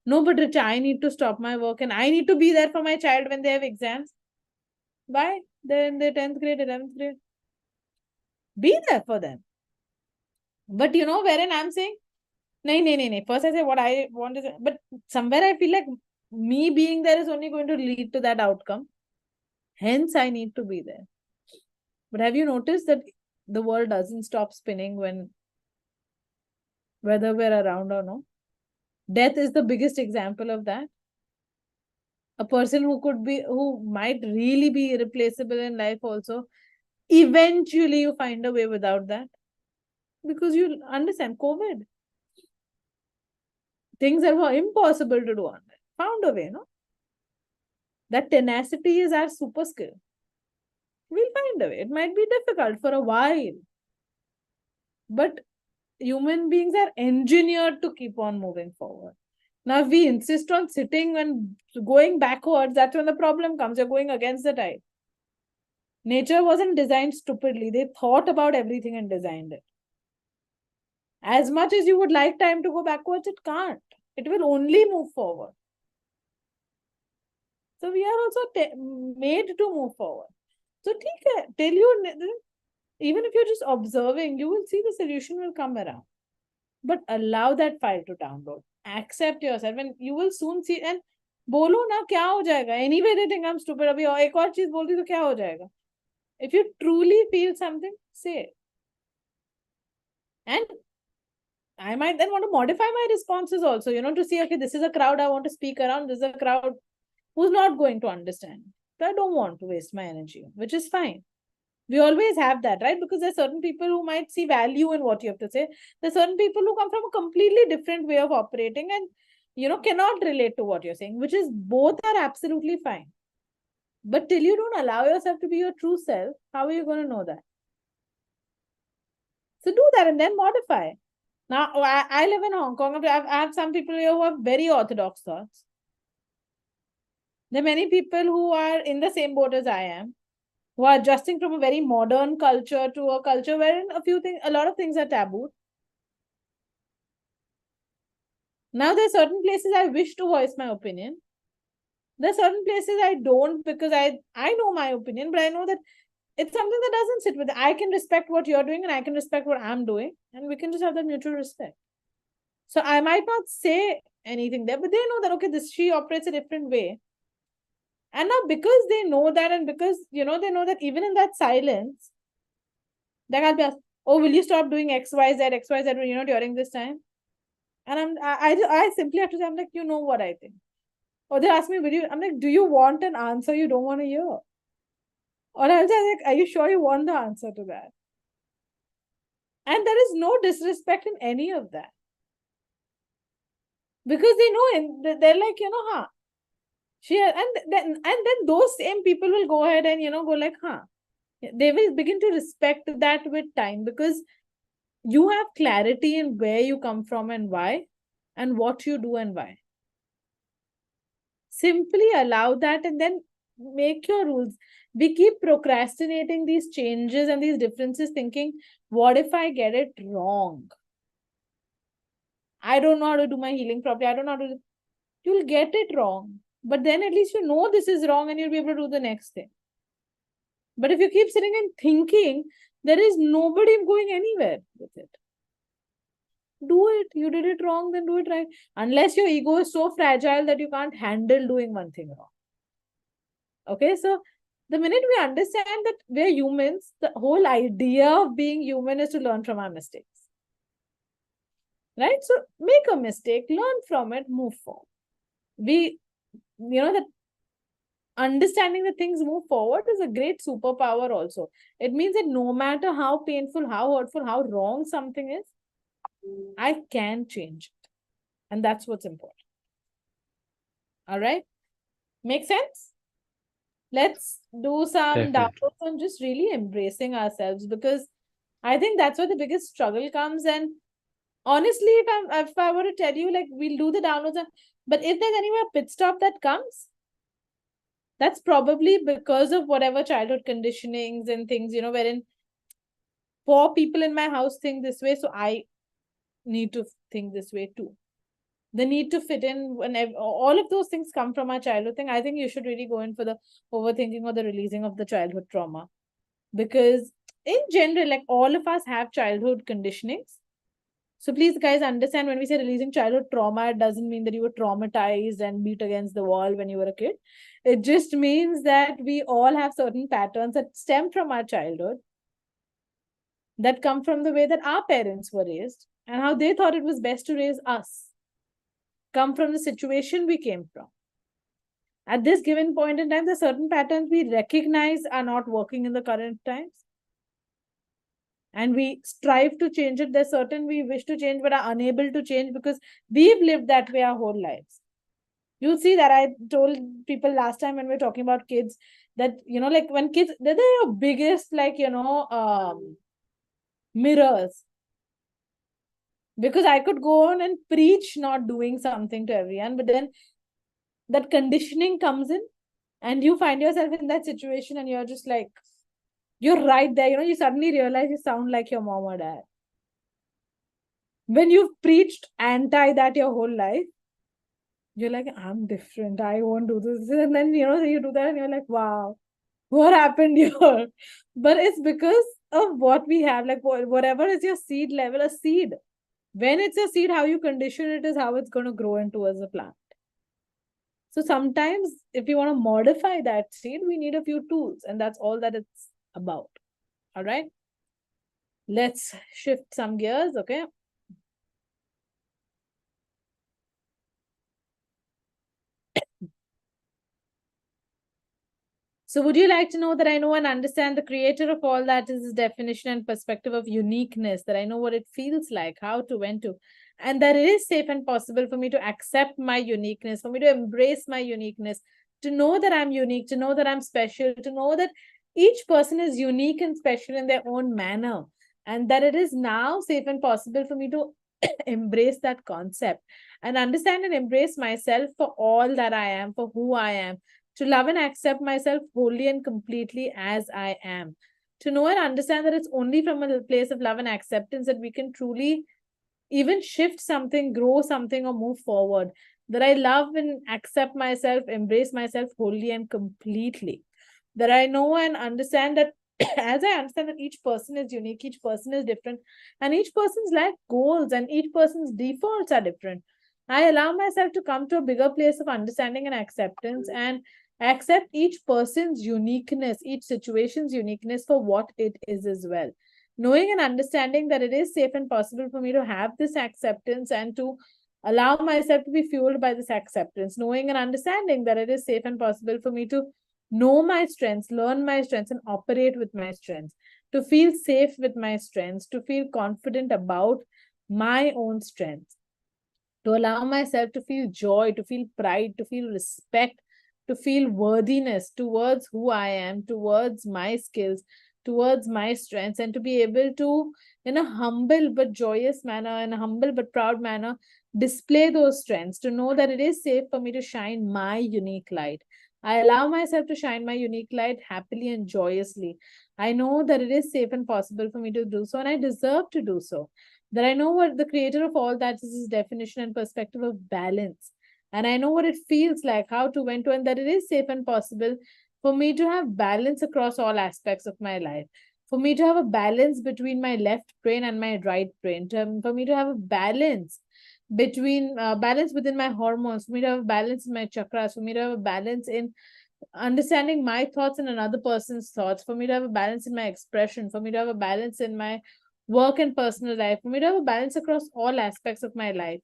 No, but Richa, I need to stop my work and I need to be there for my child when they have exams. Why? They're in their 10th grade, 11th grade. Be there for them. But wherein I'm saying, no. First I say what I want is, but somewhere I feel like me being there is only going to lead to that outcome. Hence, I need to be there. But have you noticed that the world doesn't stop spinning whether we're around or no? Death is the biggest example of that. A person who might really be irreplaceable in life also, eventually you find a way without that. Because you understand, COVID, things that were impossible to do online, found a way, no? That tenacity is our super skill. We'll find a way. It might be difficult for a while, but human beings are engineered to keep on moving forward. Now, if we insist on sitting and going backwards, that's when the problem comes. You're going against the tide. Nature wasn't designed stupidly. They thought about everything and designed it. As much as you would like time to go backwards, it can't. It will only move forward. So we are also made to move forward. So tell you, even if you're just observing, you will see the solution will come around. But allow that file to download. Accept yourself and you will soon see. And बोलो ना क्या हो जाएगा? Anyway they think I'm stupid. अभी और एक और चीज बोल दी तो क्या हो जाएगा? If you truly feel something, say it. And I might then want to modify my responses also, to see, okay, this is a crowd I want to speak around. This is a crowd who's not going to understand. So I don't want to waste my energy, which is fine. We always have that, right? Because there's certain people who might see value in what you have to say. There's certain people who come from a completely different way of operating and, cannot relate to what you're saying, which is both are absolutely fine. But till you don't allow yourself to be your true self, how are you going to know that? So do that and then modify. Now, I live in Hong Kong. I have some people here who have very orthodox thoughts. There are many people who are in the same boat as I am, who are adjusting from a very modern culture to a culture wherein a lot of things are taboo. Now, there are certain places I wish to voice my opinion. There are certain places I don't, because I know my opinion, but I know that it's something that doesn't sit with it. I can respect what you're doing and I can respect what I'm doing, and we can just have that mutual respect. So I might not say anything there, but they know that, okay, she operates a different way. And now, because they know that, and because, they know that even in that silence, they can't be asked, oh, will you stop doing XYZ, during this time? And I simply have to say, I'm like, you know what I think. Or they ask me, I'm like, do you want an answer you don't want to hear? Or I'll say, like, are you sure you want the answer to that? And there is no disrespect in any of that. Because they know, and they're like, huh. And then those same people will go ahead and, go like, huh. They will begin to respect that with time, because you have clarity in where you come from and why, and what you do and why. Simply allow that and then make your rules. We keep procrastinating these changes and these differences, thinking, what if I get it wrong? I don't know how to do my healing properly. I don't know how to. You'll get it wrong. But then at least you know this is wrong and you'll be able to do the next thing. But if you keep sitting and thinking, there is nobody going anywhere with it. Do it. You did it wrong, then do it right. Unless your ego is so fragile that you can't handle doing one thing wrong. Okay, so the minute we understand that we're humans, the whole idea of being human is to learn from our mistakes. Right? So make a mistake, learn from it, move forward. That understanding that things move forward is a great superpower also. It means that no matter how painful, how hurtful, how wrong something is, I can change it. And that's what's important. All right? Make sense? Let's do some Definitely. downloads on just really embracing ourselves, because I think that's where the biggest struggle comes. And honestly, if I were to tell you, like, we'll do the downloads, but if there's anywhere pit stop that comes, that's probably because of whatever childhood conditionings and things, wherein 4 people in my house think this way, so I need to think this way too. The need to fit in, whenever all of those things come from our childhood thing. I think you should really go in for the overthinking or the releasing of the childhood trauma, because in general, like, all of us have childhood conditionings. So please, guys, understand, when we say releasing childhood trauma, it doesn't mean that you were traumatized and beat against the wall when you were a kid. It just means that we all have certain patterns that stem from our childhood, that come from the way that our parents were raised and how they thought it was best to raise us, come from the situation we came from. At this given point in time, the certain patterns we recognize are not working in the current times, and we strive to change it. There's certain we wish to change but are unable to change because we've lived that way our whole lives. You'll see that I told people last time when we were talking about kids that, like, when kids, they're your biggest, like, mirrors. Because I could go on and preach not doing something to everyone, but then that conditioning comes in and you find yourself in that situation and you're just like, you're right there. You suddenly realize you sound like your mom or dad. When you've preached anti that your whole life, you're like, I'm different. I won't do this. And then, you do that and you're like, wow, what happened here? But it's because of what we have. Like, whatever is your seed level, a seed. When it's a seed, how you condition it is how it's going to grow into as a plant. So sometimes if you want to modify that seed, we need a few tools, and that's all that it's about. All right. Let's shift some gears. Okay. So would you like to know that I know and understand the creator of all that is his definition and perspective of uniqueness, that I know what it feels like, how to, when to, and that it is safe and possible for me to accept my uniqueness, for me to embrace my uniqueness, to know that I'm unique, to know that I'm special, to know that each person is unique and special in their own manner, and that it is now safe and possible for me to embrace that concept and understand and embrace myself for all that I am, for who I am, to love and accept myself wholly and completely as I am. To know and understand that it's only from a place of love and acceptance that we can truly even shift something, grow something, or move forward. That I love and accept myself, embrace myself wholly and completely. That I know and understand that as I understand that each person is unique, each person is different, and each person's life goals and each person's defaults are different. I allow myself to come to a bigger place of understanding and acceptance and accept each person's uniqueness, each situation's uniqueness for what it is as well. Knowing and understanding that it is safe and possible for me to have this acceptance and to allow myself to be fueled by this acceptance. Knowing and understanding that it is safe and possible for me to know my strengths, learn my strengths, and operate with my strengths, to feel safe with my strengths, to feel confident about my own strengths, to allow myself to feel joy, to feel pride, to feel respect, to feel worthiness towards who I am, towards my skills, towards my strengths, and to be able to, in a humble but joyous manner, in a humble but proud manner, display those strengths, to know that it is safe for me to shine my unique light. I allow myself to shine my unique light happily and joyously. I know that it is safe and possible for me to do so, and I deserve to do so. That I know what the creator of all that is his definition and perspective of balance. And I know what it feels like, how to, when to, and that it is safe and possible for me to have balance across all aspects of my life. For me to have a balance between my left brain and my right brain. For me to have a balance within my hormones, for me to have a balance in my chakras, for me to have a balance in understanding my thoughts and another person's thoughts, for me to have a balance in my expression, for me to have a balance in my work and personal life, for me to have a balance across all aspects of my life,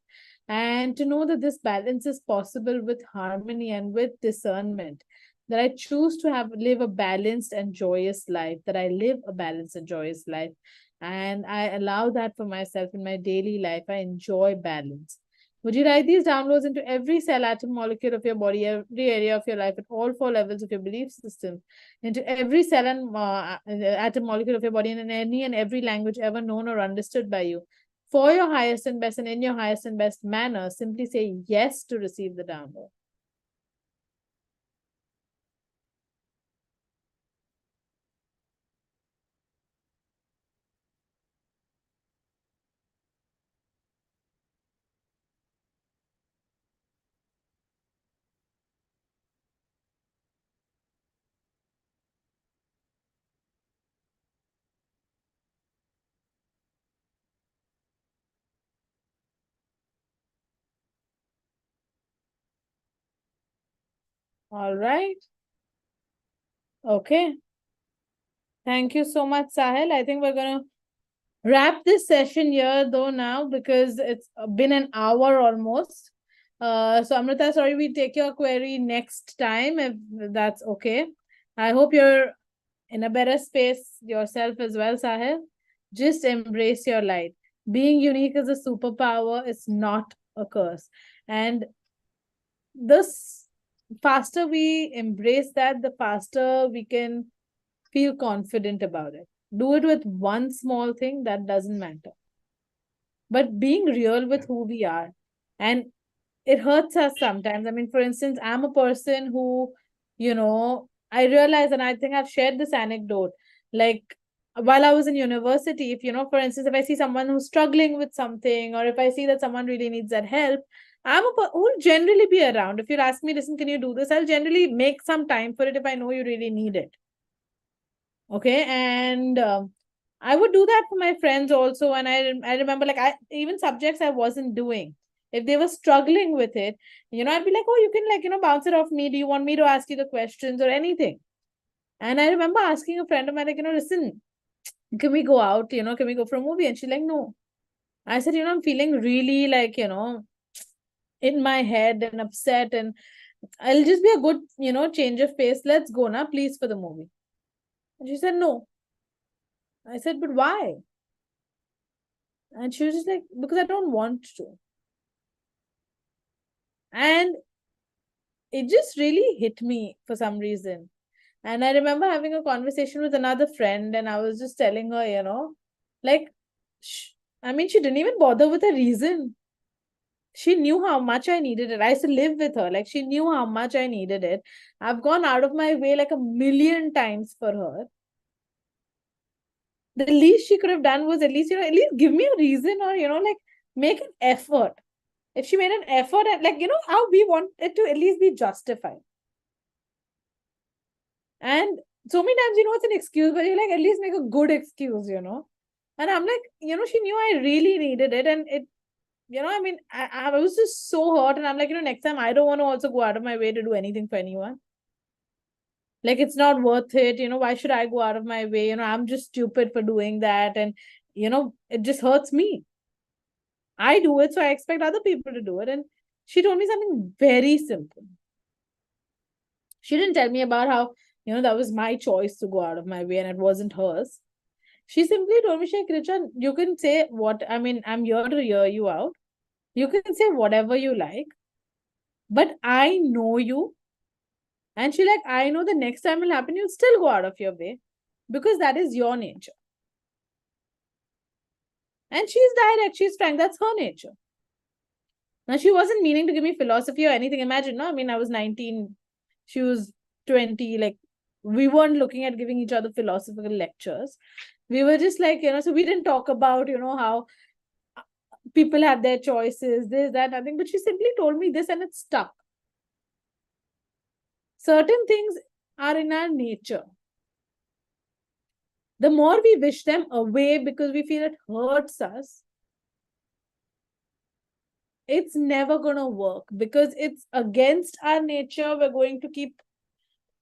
and to know that this balance is possible with harmony and with discernment. That I choose to live a balanced and joyous life, that I live a balanced and joyous life, and I allow that for myself in my daily life. I enjoy balance. Would you write these downloads into every cell, atom, molecule of your body, every area of your life, at all four levels of your belief system, into every cell and atom, molecule of your body, and in any and every language ever known or understood by you, for your highest and best and in your highest and best manner? Simply say yes to receive the download. All right. Okay. Thank you so much, Sahil. I think we're going to wrap this session here though now, because it's been an hour almost. So Amrita, sorry, we take your query next time if that's okay. I hope you're in a better space yourself as well, Sahil. Just embrace your light. Being unique is a superpower, it's not a curse. And this faster we embrace that, the faster we can feel confident about it. Do it with one small thing, that doesn't matter. But being real with who we are. And it hurts us sometimes. I mean, for instance, I'm a person who, I realize, and I think I've shared this anecdote, like while I was in university, if, for instance, if I see someone who's struggling with something, or if I see that someone really needs that help, who'll generally be around. If you ask me, listen, can you do this? I'll generally make some time for it if I know you really need it. Okay. And I would do that for my friends also. And I remember, like, even subjects I wasn't doing, if they were struggling with it, I'd be like, oh, you can, like, bounce it off me. Do you want me to ask you the questions or anything? And I remember asking a friend of mine, like, listen, can we go out? Can we go for a movie? And she's like, no. I said, I'm feeling really, like, in my head and upset, and I'll just be a good, change of pace. Let's go now, please, for the movie. And she said, no. I said, but why? And she was just like, because I don't want to. And it just really hit me for some reason. And I remember having a conversation with another friend, and I was just telling her, like, I mean, she didn't even bother with a reason. She knew how much I needed it. I used to live with her. Like, she knew how much I needed it. I've gone out of my way like a million times for her. The least she could have done was at least, at least give me a reason, or, like, make an effort. If she made an effort, and, like, how we want it to at least be justified. And so many times, it's an excuse, but you're like, at least make a good excuse. And I'm like, she knew I really needed it. And it, I mean, I was just so hurt. And I'm like, next time I don't want to also go out of my way to do anything for anyone. Like, it's not worth it. Why should I go out of my way? I'm just stupid for doing that. And, it just hurts me. I do it, so I expect other people to do it. And she told me something very simple. She didn't tell me about how, that was my choice to go out of my way and it wasn't hers. She simply told me, Sheikh Richa, you can say what, I mean, I'm here to hear you out. You can say whatever you like, but I know you. And she like, I know the next time will happen, you'll still go out of your way because that is your nature. And she's direct, she's frank, that's her nature. Now, she wasn't meaning to give me philosophy or anything. Imagine, no? I mean, I was 19, she was 20. Like, we weren't looking at giving each other philosophical lectures. We were just like, so we didn't talk about, how people have their choices, this, that, nothing. But she simply told me this and it stuck. Certain things are in our nature. The more we wish them away because we feel it hurts us, it's never going to work because it's against our nature. We're going to keep.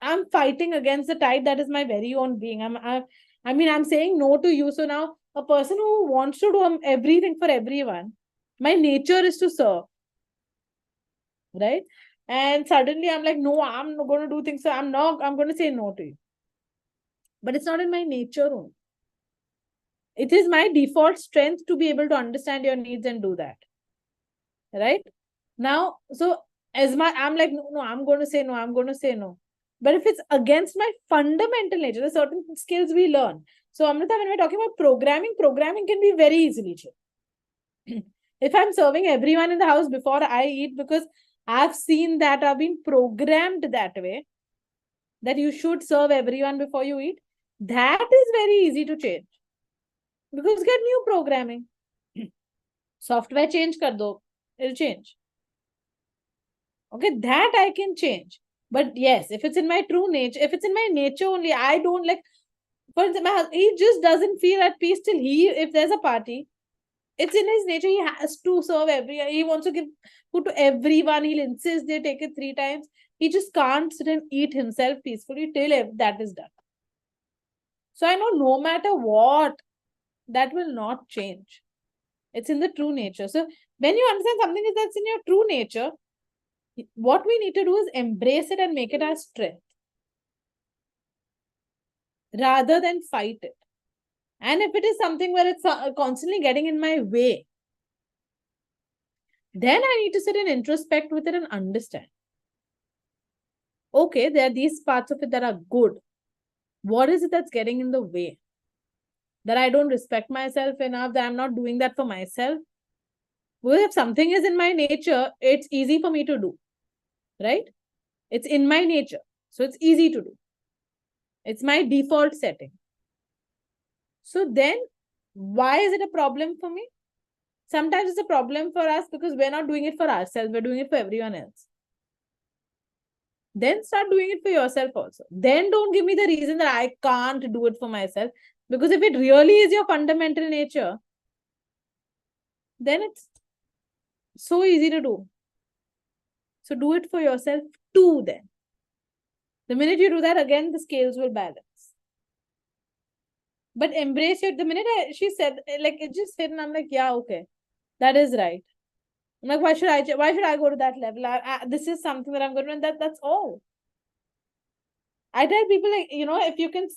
I'm fighting against the tide that is my very own being. I'm saying no to you. So now, a person who wants to do everything for everyone, my nature is to serve, right? And suddenly I'm like, no, I'm not going to do things. So I'm going to say no to you. But it's not in my nature only. It is my default strength to be able to understand your needs and do that. Right? Now, so I'm like, no, I'm going to say no, I'm going to say no. But if it's against my fundamental nature, there's certain skills we learn. So, Amrita, when we're talking about programming can be very easily changed. If I'm serving everyone in the house before I eat, because I've seen that I've been programmed that way, that you should serve everyone before you eat, that is very easy to change. Because get new programming. Software change kar do, it'll change. Okay, that I can change. But yes, if it's in my true nature, if it's in my nature only, I don't like. For example, he just doesn't feel at peace till if there's a party, it's in his nature. He has to serve everyone. He wants to give food to everyone. He'll insist they take it 3 times. He just can't sit and eat himself peacefully till that is done. So I know no matter what, that will not change. It's in the true nature. So when you understand something is that's in your true nature, what we need to do is embrace it and make it our strength rather than fight it. And if it is something where it's constantly getting in my way, then I need to sit and introspect with it and understand. Okay, there are these parts of it that are good. What is it that's getting in the way? That I don't respect myself enough, that I'm not doing that for myself. Well, if something is in my nature, it's easy for me to do, right? It's in my nature. So it's easy to do. It's my default setting. So then, why is it a problem for me? Sometimes it's a problem for us because we're not doing it for ourselves, we're doing it for everyone else. Then start doing it for yourself also. Then don't give me the reason that I can't do it for myself. Because if it really is your fundamental nature, then it's so easy to do. So do it for yourself too then. The minute you do that, again, the scales will balance. But embrace your, the minute she said, like, it just hit and I'm like, yeah, okay, that is right. I'm like, why should I go to that level? This is something that I'm going to, and that's all. I tell people, like, if you can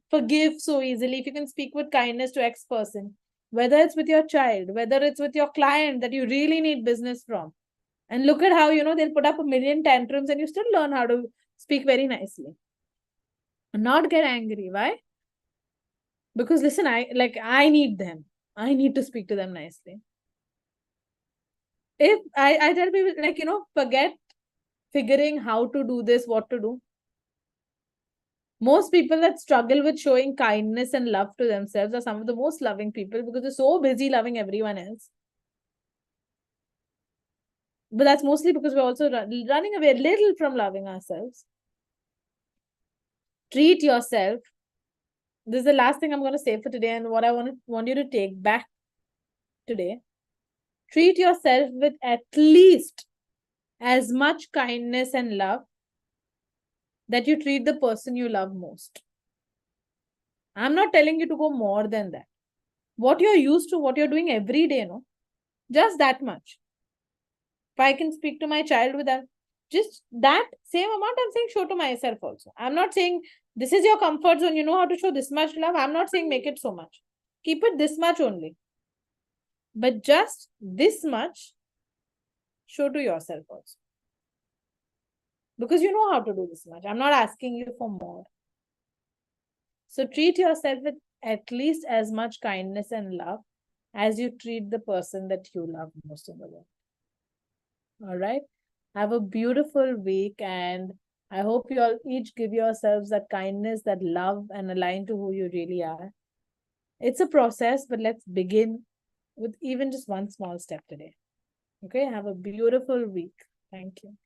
forgive so easily, if you can speak with kindness to X person, whether it's with your child, whether it's with your client that you really need business from, and look at how, they'll put up a million tantrums and you still learn how to speak very nicely. Not get angry. Why? Because listen, I need them. I need to speak to them nicely. if I tell people, like, forget figuring how to do this, what to do. Most people that struggle with showing kindness and love to themselves are some of the most loving people because they're so busy loving everyone else. But that's mostly because we're also running away a little from loving ourselves. Treat yourself. This is the last thing I'm going to say for today, and what I want you to take back today. Treat yourself with at least as much kindness and love that you treat the person you love most. I'm not telling you to go more than that. What you're used to, what you're doing every day, no? Just that much. If I can speak to my child with that, just that same amount, I'm saying show to myself also. I'm not saying this is your comfort zone, you know how to show this much love. I'm not saying make it so much. Keep it this much only. But just this much, show to yourself also. Because you know how to do this much. I'm not asking you for more. So treat yourself with at least as much kindness and love as you treat the person that you love most in the world. All right. Have a beautiful week, and I hope you all each give yourselves that kindness, that love, and align to who you really are. It's a process, but let's begin with even just one small step today. Okay. Have a beautiful week. Thank you.